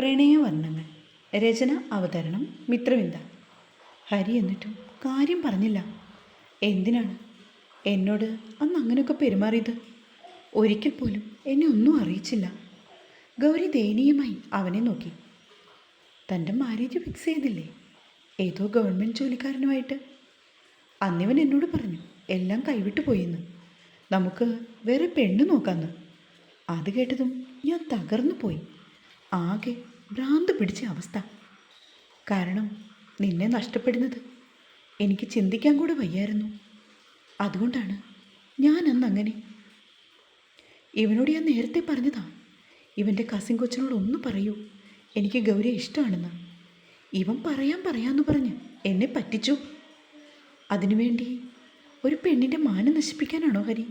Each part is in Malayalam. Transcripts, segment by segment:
പ്രണയവർണ്ണങ്ങൾ. രചന അവതരണം മിത്രവിന്ദ. ഹരി എന്നിട്ടും കാര്യം പറഞ്ഞില്ല. എന്തിനാണ് എന്നോട് അന്ന് അങ്ങനെയൊക്കെ പെരുമാറിയത്? ഒരിക്കൽ പോലും എന്നെ ഒന്നും അറിയിച്ചില്ല. ഗൗരി ദയനീയമായി അവനെ നോക്കി. തൻ്റെ മാരേജ് ഫിക്സ് ചെയ്തില്ലേ? ഏതോ ഗവൺമെൻറ് ജോലിക്കാരനുമായിട്ട്. അന്നിവൻ എന്നോട് പറഞ്ഞു എല്ലാം കൈവിട്ടു പോയെന്ന്, നമുക്ക് വേറെ പെണ്ണ് നോക്കാമെന്ന്. അത് കേട്ടതും ഞാൻ തകർന്നു പോയി. ആകെ ഭ്രാന്ത് പിടിച്ച അവസ്ഥ. കാരണം നിന്നെ നഷ്ടപ്പെടുന്നത് എനിക്ക് ചിന്തിക്കാൻ കൂടെ വയ്യായിരുന്നു. അതുകൊണ്ടാണ് ഞാൻ അന്ന് അങ്ങനെ. ഇവനോട് ഞാൻ നേരത്തെ പറഞ്ഞതാ, ഇവൻ്റെ കസിൻ കൊച്ചിനോട് ഒന്ന് പറയൂ എനിക്ക് ഗൗരിയെ ഇഷ്ടമാണെന്ന്. ഇവൻ പറയാമെന്ന് പറഞ്ഞ് എന്നെ പറ്റിച്ചു. അതിനുവേണ്ടി ഒരു പെണ്ണിൻ്റെ മാനം നശിപ്പിക്കാനാണോ ഹരി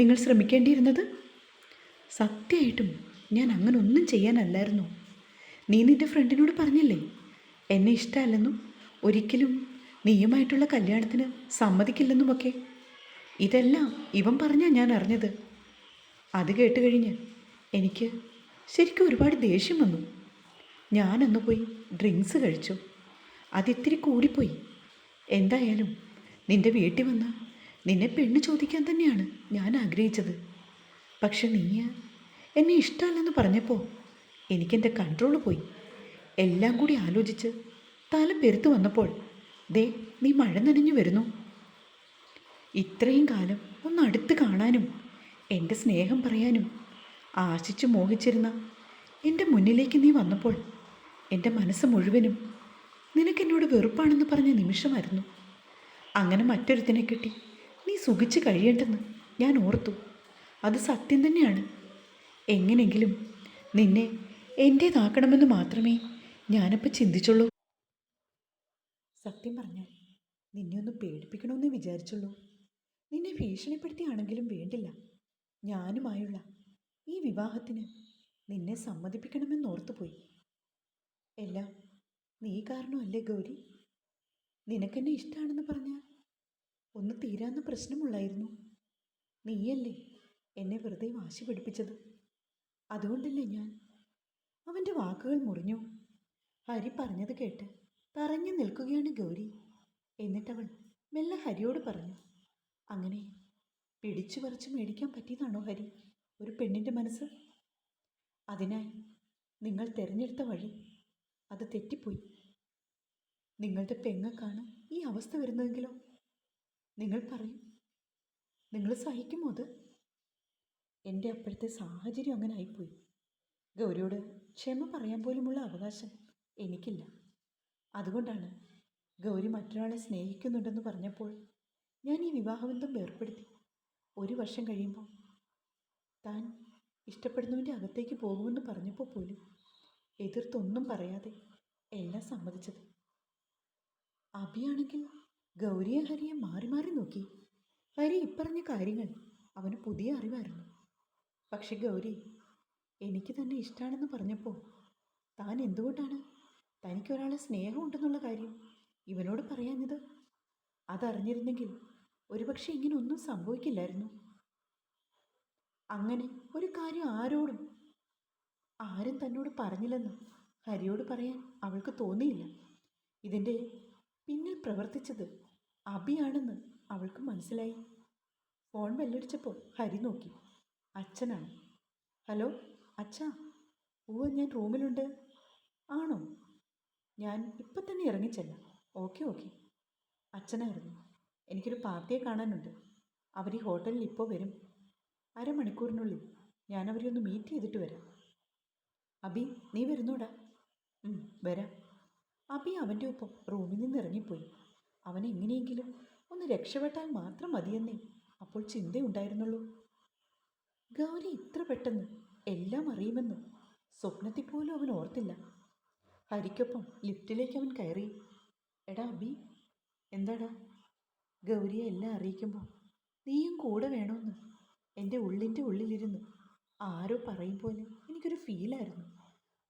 നിങ്ങൾ ശ്രമിക്കേണ്ടിയിരുന്നത്? സത്യമായിട്ടും ഞാൻ അങ്ങനെ ഒന്നും ചെയ്യാനല്ലായിരുന്നു. നീ നിൻ്റെ ഫ്രണ്ടിനോട് പറഞ്ഞില്ലേ എന്നെ ഇഷ്ടമല്ലെന്നും ഒരിക്കലും നീയുമായിട്ടുള്ള കല്യാണത്തിന് സമ്മതിക്കില്ലെന്നുമൊക്കെ? ഇതെല്ലാം ഇവൻ പറഞ്ഞാൽ ഞാൻ അറിഞ്ഞത്. അത് കേട്ട് കഴിഞ്ഞ് എനിക്ക് ശരിക്കും ഒരുപാട് ദേഷ്യം വന്നു. ഞാനന്ന് പോയി ഡ്രിങ്ക്സ് കഴിച്ചു. അതിത്തിരി കൂടിപ്പോയി. എന്തായാലും നിൻ്റെ വീട്ടിൽ വന്ന് നിന്നെ പെണ്ണ് ചോദിക്കാൻ തന്നെയാണ് ഞാൻ ആഗ്രഹിച്ചത്. പക്ഷെ നീ എന്നെ ഇഷ്ടമല്ലെന്ന് പറഞ്ഞപ്പോൾ എനിക്കെൻ്റെ കൺട്രോൾ പോയി. എല്ലാം കൂടി ആലോചിച്ച് തല പെരുത്തു വന്നപ്പോൾ ദേ നീ മഴ നനഞ്ഞു വരുന്നു. ഇത്രയും കാലം ഒന്ന് അടുത്ത് കാണാനും എൻ്റെ സ്നേഹം പറയാനും ആശിച്ചു മോഹിച്ചിരുന്ന എൻ്റെ മുന്നിലേക്ക് നീ വന്നപ്പോൾ എൻ്റെ മനസ്സ് മുഴുവനും നിനക്കെന്നോട് വെറുപ്പാണെന്ന് പറഞ്ഞ നിമിഷമായിരുന്നു. അങ്ങനെ മറ്റൊരുത്തിനെ കിട്ടി നീ സുഖിച്ച് കഴിയേണ്ടെന്ന് ഞാൻ ഓർത്തു. അത് സത്യം തന്നെയാണ്. എങ്ങനെയെങ്കിലും നിന്നെ എൻ്റേതാക്കണമെന്ന് മാത്രമേ ഞാനപ്പോൾ ചിന്തിച്ചുള്ളൂ. സത്യം പറഞ്ഞാൽ നിന്നെ ഒന്ന് പേടിപ്പിക്കണമെന്നേ വിചാരിച്ചുള്ളൂ. നിന്നെ ഭീഷണിപ്പെടുത്തിയാണെങ്കിലും വേണ്ടില്ല, ഞാനുമായുള്ള ഈ വിവാഹത്തിന് നിന്നെ സമ്മതിപ്പിക്കണമെന്നോർത്തുപോയി. എല്ലാം നീ കാരണമല്ലേ ഗൗരി? നിനക്കെന്നെ ഇഷ്ടമാണെന്ന് പറഞ്ഞാൽ ഒന്ന് തീരാവുന്ന പ്രശ്നമുള്ളായിരുന്നു. നീയല്ലേ എന്നെ വെറുതെ വാശി പിടിപ്പിച്ചത്. അതുകൊണ്ടല്ലേ ഞാൻ. അവൻ്റെ വാക്കുകൾ മുറിഞ്ഞു. ഹരി പറഞ്ഞത് കേട്ട് പറഞ്ഞു നിൽക്കുകയാണ് ഗൗരി. എന്നിട്ടവൾ മെല്ലെ ഹരിയോട് പറഞ്ഞു, അങ്ങനെ പിടിച്ചു പറിച്ചു മേടിക്കാൻ പറ്റിയതാണോ ഹരി ഒരു പെണ്ണിൻ്റെ മനസ്സ്? അതിനായി നിങ്ങൾ തിരഞ്ഞെടുത്ത വഴി അത് തെറ്റിപ്പോയി. നിങ്ങളുടെ പെങ്ങൾക്കാണ് ഈ അവസ്ഥ വരുന്നതെങ്കിലോ? നിങ്ങൾ പറയും, നിങ്ങൾ സഹിക്കുമോ അത്? എൻ്റെ അപ്പോഴത്തെ സാഹചര്യം അങ്ങനെ ആയിപ്പോയി. ഗൗരിയോട് ക്ഷമ പറയാൻ പോലുമുള്ള അവകാശം എനിക്കില്ല. അതുകൊണ്ടാണ് ഗൗരി മറ്റൊരാളെ സ്നേഹിക്കുന്നുണ്ടെന്ന് പറഞ്ഞപ്പോൾ ഞാൻ ഈ വിവാഹബന്ധം വേർപ്പെടുത്തി. 1 വർഷം കഴിയുമ്പോൾ താൻ ഇഷ്ടപ്പെടുന്നവൻ്റെ അകത്തേക്ക് പോകുമെന്ന് പറഞ്ഞപ്പോൾ പോലും എതിർത്തൊന്നും പറയാതെ എല്ലാം സമ്മതിച്ചത്. അഭിയാണെങ്കിൽ ഗൗരിയെ ഹരിയെ മാറി മാറി നോക്കി. ഹരി ഇപ്പറഞ്ഞ കാര്യങ്ങൾ അവന് പുതിയ അറിവായിരുന്നു. പക്ഷെ ഗൗരി എനിക്ക് തന്നെ ഇഷ്ടമാണെന്ന് പറഞ്ഞപ്പോൾ താൻ എന്തുകൊണ്ടാണ് തനിക്കൊരാളെ സ്നേഹമുണ്ടെന്നുള്ള കാര്യം ഇവനോട് പറയാഞ്ഞത്? അതറിഞ്ഞിരുന്നെങ്കിൽ ഒരുപക്ഷെ ഇങ്ങനെ ഒന്നും സംഭവിക്കില്ലായിരുന്നു. അങ്ങനെ ഒരു കാര്യം ആരും തന്നോട് പറഞ്ഞില്ലെന്ന് ഹരിയോട് പറയാൻ അവൾക്ക് തോന്നിയില്ല. ഇതിൻ്റെ പിന്നിൽ പ്രവർത്തിച്ചത് അഭിയാണെന്ന് അവൾക്ക് മനസ്സിലായി. ഫോൺ ബെല്ലടിച്ചപ്പോൾ ഹരി നോക്കി. അച്ഛനാണ്. ഹലോ അച്ഛാ. ഞാൻ റൂമിലുണ്ട്. ആണോ? ഞാൻ ഇപ്പം തന്നെ ഇറങ്ങിച്ചെല്ലാം. ഓക്കെ. അച്ഛനായിരുന്നു. എനിക്കൊരു പാർട്ടിയെ കാണാനുണ്ട്. അവർ ഈ ഹോട്ടലിൽ ഇപ്പോൾ വരും. അരമണിക്കൂറിനുള്ളിൽ ഞാൻ അവരെ ഒന്ന് മീറ്റ് ചെയ്തിട്ട് വരാം. അബി നീ വരുന്നോടാ? വരാം. അബി അവൻ്റെ ഒപ്പം റൂമിൽ നിന്ന് ഇറങ്ങിപ്പോയി. അവൻ എങ്ങനെയെങ്കിലും ഒന്ന് രക്ഷപ്പെട്ടാൽ മാത്രം മതിയെന്നേ അപ്പോൾ ചിന്തയുണ്ടായിരുന്നുള്ളൂ. ഗൗരി ഇത്ര പെട്ടെന്ന് എല്ലാം അറിയുമെന്ന് സ്വപ്നത്തിൽ പോലും അവൻ ഓർത്തില്ല. ഹരിക്കൊപ്പം ലിഫ്റ്റിലേക്ക് അവൻ കയറി. എടാ അബി. എന്താടാ? ഗൗരിയെ എല്ലാം അറിയിക്കുമ്പോൾ നീയും കൂടെ വേണമെന്ന് എൻ്റെ ഉള്ളിൻ്റെ ഉള്ളിലിരുന്ന് ആരോ പറയും പോലെ എനിക്കൊരു ഫീലായിരുന്നു.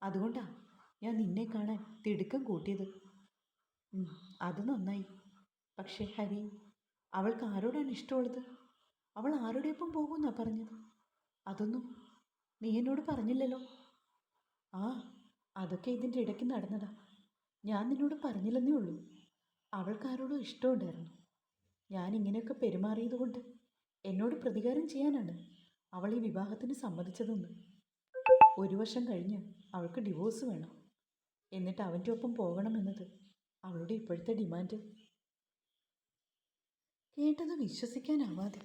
അതുകൊണ്ടാണ് ഞാൻ നിന്നെ കാണാൻ തിടുക്കം കൂട്ടിയത്. അത് നന്നായി. പക്ഷേ ഹരി, അവൾക്ക് ആരോടാണ് ഇഷ്ടമുള്ളത്? അവൾ ആരുടെയൊപ്പം പോകുമെന്നാണ് പറഞ്ഞത്? അതൊന്നും നീ എന്നോട് പറഞ്ഞില്ലല്ലോ. അതൊക്കെ ഇതിൻ്റെ ഇടയ്ക്ക് നടന്നതാ. ഞാൻ നിന്നോട് പറഞ്ഞില്ലെന്നേ ഉള്ളൂ. അവൾക്കാരോടോ ഇഷ്ടമുണ്ടായിരുന്നു. ഞാൻ ഇങ്ങനെയൊക്കെ പെരുമാറിയതുകൊണ്ട് എന്നോട് പ്രതികാരം ചെയ്യാനാണ് അവൾ ഈ വിവാഹത്തിന് സമ്മതിച്ചതെന്ന്. 1 വർഷം കഴിഞ്ഞ് അവൾക്ക് ഡിവോഴ്സ് വേണം, എന്നിട്ട് അവൻ്റെ ഒപ്പം പോകണമെന്നത് അവളുടെ ഇപ്പോഴത്തെ ഡിമാൻഡ്. കേട്ടത് വിശ്വസിക്കാനാവാതെ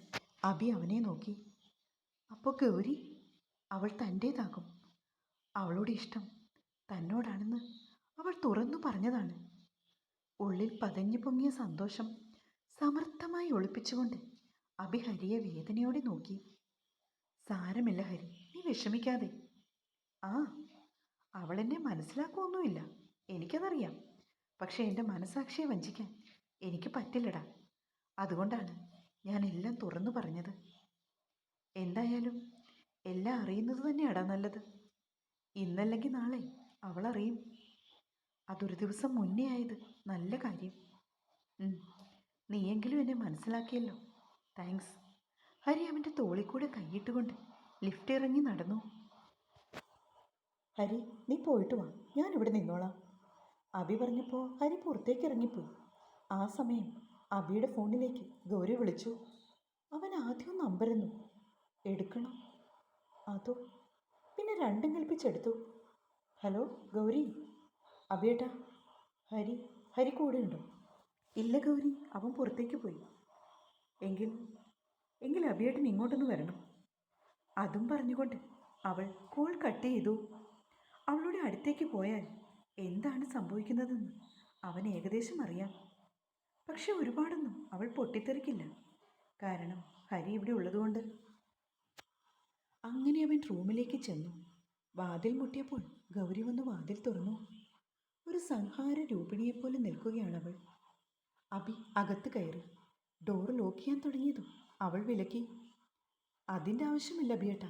അബി അവനെ നോക്കി. അപ്പോൾ ഗൗരി അവൾ തൻ്റേതാകും, അവളുടെ ഇഷ്ടം തന്നോടാണെന്ന് അവൾ തുറന്നു പറഞ്ഞതാണ്. ഉള്ളിൽ പതഞ്ഞു പൊങ്ങിയ സന്തോഷം സമർത്ഥമായി ഒളിപ്പിച്ചുകൊണ്ട് അബി ഹരിയെ വേദനയോടെ നോക്കി. സാരമില്ല ഹരി, നീ വിഷമിക്കാതെ. ആ, അവളെന്നെ മനസ്സിലാക്കുമൊന്നുമില്ല, എനിക്കതറിയാം. പക്ഷെ എൻ്റെ മനസാക്ഷിയെ വഞ്ചിക്കാൻ എനിക്ക് പറ്റില്ലടാ. അതുകൊണ്ടാണ് ഞാൻ എല്ലാം തുറന്നു പറഞ്ഞത്. എന്തായാലും എല്ലാം അറിയുന്നത് തന്നെയാടാ നല്ലത്. ഇന്നല്ലെങ്കിൽ നാളെ അവളറിയും. അതൊരു ദിവസം മുന്നേ ആയത് നല്ല കാര്യം. നീയെങ്കിലും എന്നെ മനസ്സിലാക്കിയല്ലോ, താങ്ക്സ്. ഹരി അവൻ്റെ തോളിൽ കൂടെ കൈയിട്ടുകൊണ്ട് ലിഫ്റ്റ് ഇറങ്ങി നടന്നു. ഹരി, നീ പോയിട്ട് വാ, ഞാനിവിടെ നിന്നോളാം. അബി പറഞ്ഞപ്പോൾ ഹരി പുറത്തേക്ക് ഇറങ്ങിപ്പോയി. ആ സമയം അബിയുടെ ഫോണിലേക്ക് ഗൗരി വിളിച്ചു. അവൻ ആദ്യം നമ്പരുന്നു. എടുക്കണം അതോ പിന്നെ രണ്ടും കൽപ്പിച്ചെടുത്തു. ഹലോ ഗൗരി. അബിയേട്ടാ. ഹരി കൂടെ ഉണ്ടോ? ഇല്ല ഗൗരി, അവൻ പുറത്തേക്ക് പോയി. എങ്കിൽ അബിയേട്ടൻ ഇങ്ങോട്ടൊന്ന് വരണം. അതും പറഞ്ഞുകൊണ്ട് അവൾ കോൾ കട്ട് ചെയ്തു. അവളുടെ അടുത്തേക്ക് പോയാൽ എന്താണ് സംഭവിക്കുന്നതെന്ന് അവൻ ഏകദേശം അറിയാം. പക്ഷെ ഒരുപാടൊന്നും അവൾ പൊട്ടിത്തെറിക്കില്ല, കാരണം ഹരി ഇവിടെ ഉള്ളതുകൊണ്ട്. അങ്ങനെ അവൻ റൂമിലേക്ക് ചെന്നു. വാതിൽ മുട്ടിയപ്പോൾ ഗൗരി വന്ന് വാതിൽ തുറന്നു. ഒരു സംഹാര രൂപിണിയെപ്പോലെ നിൽക്കുകയാണവൾ. അബി അകത്ത് കയറി ഡോർ ലോക്ക് ചെയ്യാൻ തുടങ്ങിയതും അവൾ വിലക്കി. അതിൻ്റെ ആവശ്യമില്ല അബിയേട്ടാ,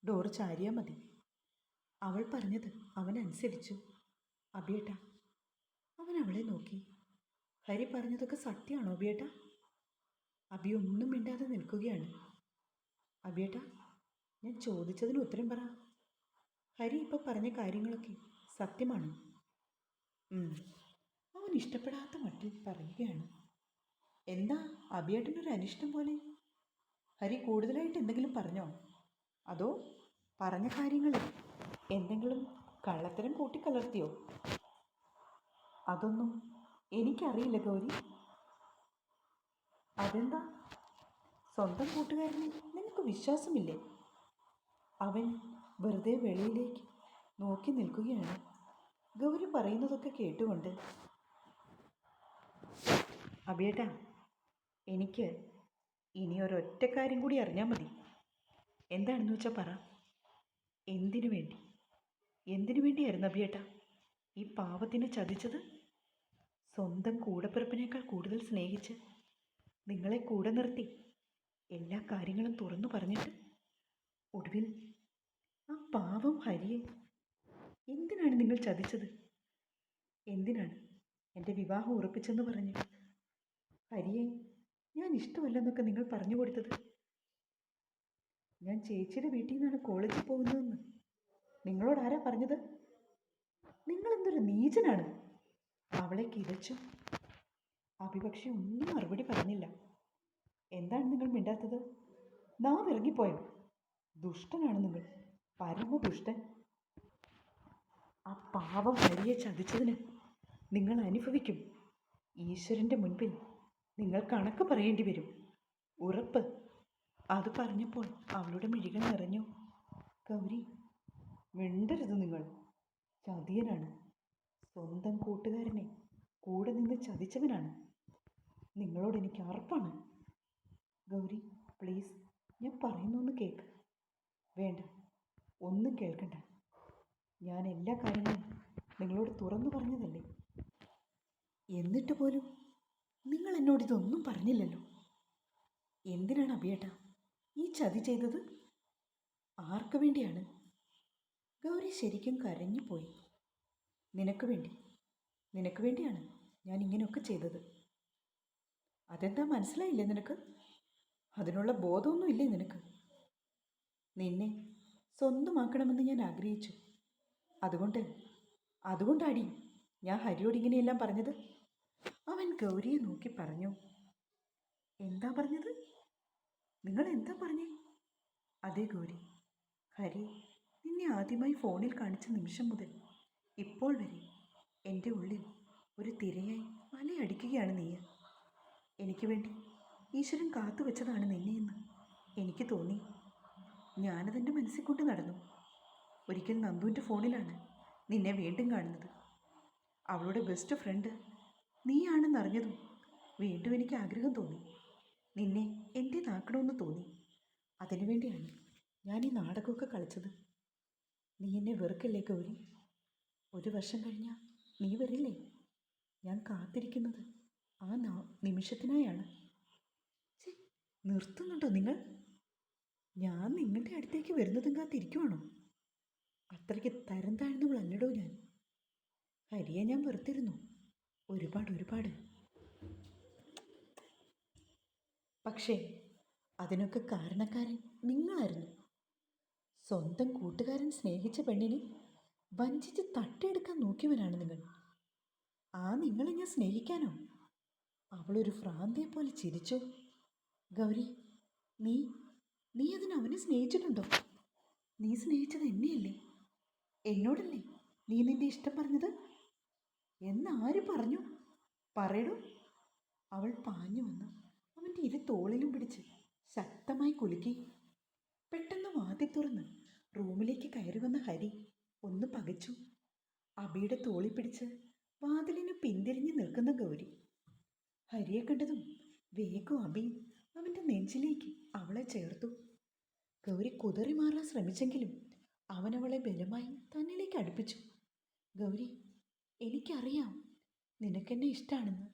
ഡോർ ചാരിയാൽ മതി. അവൾ പറഞ്ഞത് അവൻ അനുസരിച്ചു. അബിയേട്ടാ. അവൻ അവളെ നോക്കി. ഹരി പറഞ്ഞതൊക്കെ സത്യമാണോ അബിയേട്ടാ? അബി ഒന്നും മിണ്ടാതെ നിൽക്കുകയാണ്. അബിയേട്ടാ, ഞാൻ ചോദിച്ചതിന് ഉത്തരം പറ. ഹരി ഇപ്പോൾ പറഞ്ഞ കാര്യങ്ങളൊക്കെ സത്യമാണ്. അവൻ ഇഷ്ടപ്പെടാത്ത മട്ടിൽ പറയുകയാണ്. എന്താ അബിയേട്ടനൊരു അനിഷ്ടം പോലെ? ഹരി കൂടുതലായിട്ട് എന്തെങ്കിലും പറഞ്ഞോ? അതോ പറഞ്ഞ കാര്യങ്ങളിൽ എന്തെങ്കിലും കള്ളത്തരം കൂട്ടിക്കലർത്തിയോ? അതൊന്നും എനിക്കറിയില്ല ഗൗരി. അതെന്താ, സ്വന്തം കൂട്ടുകാരനെ നിനക്ക് വിശ്വാസമില്ലേ? അവൻ വെറുതെ വെളിയിലേക്ക് നോക്കി നിൽക്കുകയാണ്. ഗൗരി പറയുന്നതൊക്കെ കേട്ടുകൊണ്ട്. അബിയേട്ടാ, എനിക്ക് ഇനി ഒരൊറ്റ കാര്യം കൂടി അറിഞ്ഞാൽ മതി. എന്താണെന്ന് വെച്ചാൽ പറ. എന്തിനു വേണ്ടിയായിരുന്നു അബിയേട്ടാ ഈ പാവത്തിനെ ചതിച്ചത്? സ്വന്തം കൂടപ്പിറപ്പിനേക്കാൾ കൂടുതൽ സ്നേഹിച്ച് നിങ്ങളെ കൂടെ നിർത്തി എല്ലാ കാര്യങ്ങളും തുറന്നു പറഞ്ഞിട്ട് ഒടുവിൽ ആ പാവം ഹരിയെ എന്തിനാണ് നിങ്ങൾ ചതിച്ചത്? എന്തിനാണ് എൻ്റെ വിവാഹം ഉറപ്പിച്ചെന്ന് പറഞ്ഞ് ഹരിയെ ഞാൻ ഇഷ്ടമല്ലെന്നൊക്കെ നിങ്ങൾ പറഞ്ഞു കൊടുത്തത്? ഞാൻ ചേച്ചിയുടെ വീട്ടിൽ നിന്നാണ് കോളേജിൽ പോകുന്നതെന്ന് നിങ്ങളോട് ആരാ പറഞ്ഞത്? നിങ്ങളെന്തൊരു നീചനാണ്! അവളെ കിതച്ചു. അഭിപക്ഷെ ഒന്നും മറുപടി പറഞ്ഞില്ല. എന്താണ് നിങ്ങൾ മിണ്ടാത്തത്? നാം ഇറങ്ങിപ്പോയോ? ദുഷ്ടനാണ് നിങ്ങൾ, പരമദുഷ്ടൻ. ആ പാവം ഹരിയെ ചതിച്ചതിന് നിങ്ങൾ അനുഭവിക്കും. ഈശ്വരൻ്റെ മുൻപിൽ നിങ്ങൾ കണക്ക് പറയേണ്ടി വരും, ഉറപ്പ്. അത് പറഞ്ഞപ്പോൾ അവളുടെ മിഴികൾ നിറഞ്ഞു. ഗൗരി, മിണ്ടരുത് നിങ്ങൾ. ചതിയനാണ്, സ്വന്തം കൂട്ടുകാരനെ കൂടെ നിന്ന് ചതിച്ചവനാണ്. നിങ്ങളോട് എനിക്ക് അറപ്പാണ്. ഗൗരി പ്ലീസ്, ഞാൻ പറയുന്നൊന്ന് കേൾക്ക്. വേണ്ട, ഒന്നും കേൾക്കണ്ട. ഞാൻ എല്ലാ കാര്യങ്ങളും നിങ്ങളോട് തുറന്നു പറഞ്ഞതല്ലേ? എന്നിട്ട് പോലും നിങ്ങൾ എന്നോടിതൊന്നും പറഞ്ഞില്ലല്ലോ. എന്തിനാണ് അബിയേട്ടാ ഈ ചതി ചെയ്തത്? ആർക്കു വേണ്ടിയാണ്? ഗൗരി ശരിക്കും കരഞ്ഞു പോയി. നിനക്ക് വേണ്ടിയാണ് ഞാൻ ഇങ്ങനെയൊക്കെ ചെയ്തത്. അതെന്താ മനസ്സിലായില്ലേ നിനക്ക്? അതിനുള്ള ബോധമൊന്നും ഇല്ലേ നിനക്ക്? നിന്നെ സ്വന്തമാക്കണമെന്ന് ഞാൻ ആഗ്രഹിച്ചു. അതുകൊണ്ട് അതുകൊണ്ടാടി ഞാൻ ഹരിയോട് ഇങ്ങനെയെല്ലാം പറഞ്ഞത്. അവൻ ഗൗരിയെ നോക്കി പറഞ്ഞു. എന്താ പറഞ്ഞത്? നിങ്ങൾ എന്താ പറഞ്ഞേ? അതെ ഗൗരി, ഹരി നിന്നെ ആദ്യമായി ഫോണിൽ കാണിച്ച നിമിഷം മുതൽ ഇപ്പോൾ വരെ എൻ്റെ ഉള്ളിൽ ഒരു തിരയായി അലയടിക്കുകയാണ് നീ. എനിക്ക് വേണ്ടി ഈശ്വരൻ കാത്തു വെച്ചതാണ് നിന്നെയെന്ന് എനിക്ക് തോന്നി. ഞാനതെൻ്റെ മനസ്സിൽ കൊണ്ട് നടന്നു. ഒരിക്കൽ നന്ദുവിൻ്റെ ഫോണിലാണ് നിന്നെ വീണ്ടും കാണുന്നത്. അവളുടെ ബെസ്റ്റ് ഫ്രണ്ട് നീയാണെന്നറിഞ്ഞതും വീണ്ടും എനിക്ക് ആഗ്രഹം തോന്നി. നിന്നെ എൻ്റേതാക്കണമെന്ന് തോന്നി. അതിനുവേണ്ടിയാണ് ഞാൻ ഈ നാടകമൊക്കെ കളിച്ചത്. നീ എന്നെ വെറുക്കല്ലേ ഗൗരി? 1 വർഷം കഴിഞ്ഞാൽ നീ വരില്ലേ? ഞാൻ കാത്തിരിക്കുന്നത് ആ നിമിഷത്തിനായാണ്. നിർത്തുന്നുണ്ടോ നിങ്ങൾ? ഞാൻ നിങ്ങളുടെ അടുത്തേക്ക് വരുന്നതും കാത്തിരിക്കുവാണോ? അത്രയ്ക്ക് തരം താഴ്ന്നവളല്ലടോ ഞാൻ. ഹരിയെ ഞാൻ വെറുത്തിരുന്നു, ഒരുപാട്. പക്ഷേ അതിനൊക്കെ കാരണക്കാരൻ നിങ്ങളായിരുന്നു. സ്വന്തം കൂട്ടുകാരൻ സ്നേഹിച്ച പെണ്ണിനെ വഞ്ചിച്ച് തട്ടിയെടുക്കാൻ നോക്കിയവനാണ് നിങ്ങൾ. ആ നിങ്ങളെ ഞാൻ സ്നേഹിക്കാനോ? അവളൊരു ഭ്രാന്തിയെ പോലെ ചിരിച്ചു. ഗൗരി, നീ അതിന് അവനെ സ്നേഹിച്ചിട്ടുണ്ടോ? നീ സ്നേഹിച്ചത് എന്നെയല്ലേ? എന്നോടല്ലേ നീ നിന്റെ ഇഷ്ടം പറഞ്ഞത്? എന്നാര് പറഞ്ഞു? പറയടൂ. അവൾ പാഞ്ഞു വന്ന് അവൻ്റെ തോളിലും പിടിച്ച് ശക്തമായി കുലുക്കി. പെട്ടെന്ന് വാതിൽ തുറന്ന് റൂമിലേക്ക് കയറി വന്ന ഹരി ഒന്ന് പകച്ചു. അബിയുടെ തോളി പിടിച്ച് വാതിലിന് പിന്തിരിഞ്ഞ് നിൽക്കുന്ന ഗൗരി. ഹരിയെ കണ്ടതും വേഗം അബി അവൻ്റെ നെഞ്ചിലേക്ക് അവളെ ചേർത്തു. ഗൗരി കുതറി മാറാൻ ശ്രമിച്ചെങ്കിലും അവൻ അവളെ ബലമായി തന്നിലേക്ക് അടുപ്പിച്ചു. ഗൗരി, എനിക്കറിയാം നിനക്കെന്നെ ഇഷ്ടമാണെന്ന്.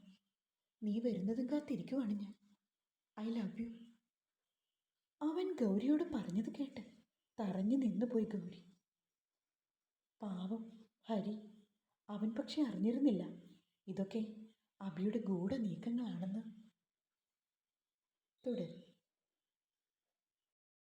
നീ വരുന്നതും കാത്തിരിക്കുവാണ് ഞാൻ. I love you. അവൻ ഗൗരിയോട് പറഞ്ഞത് കേട്ട് തറഞ്ഞു നിന്നുപോയി ഗൗരി. പാവം ഹരി. അവൻ പക്ഷെ അറിഞ്ഞിരുന്നില്ല ഇതൊക്കെ അബിയുടെ ഗൂഢ നീക്കങ്ങളാണെന്ന്. തുടരും.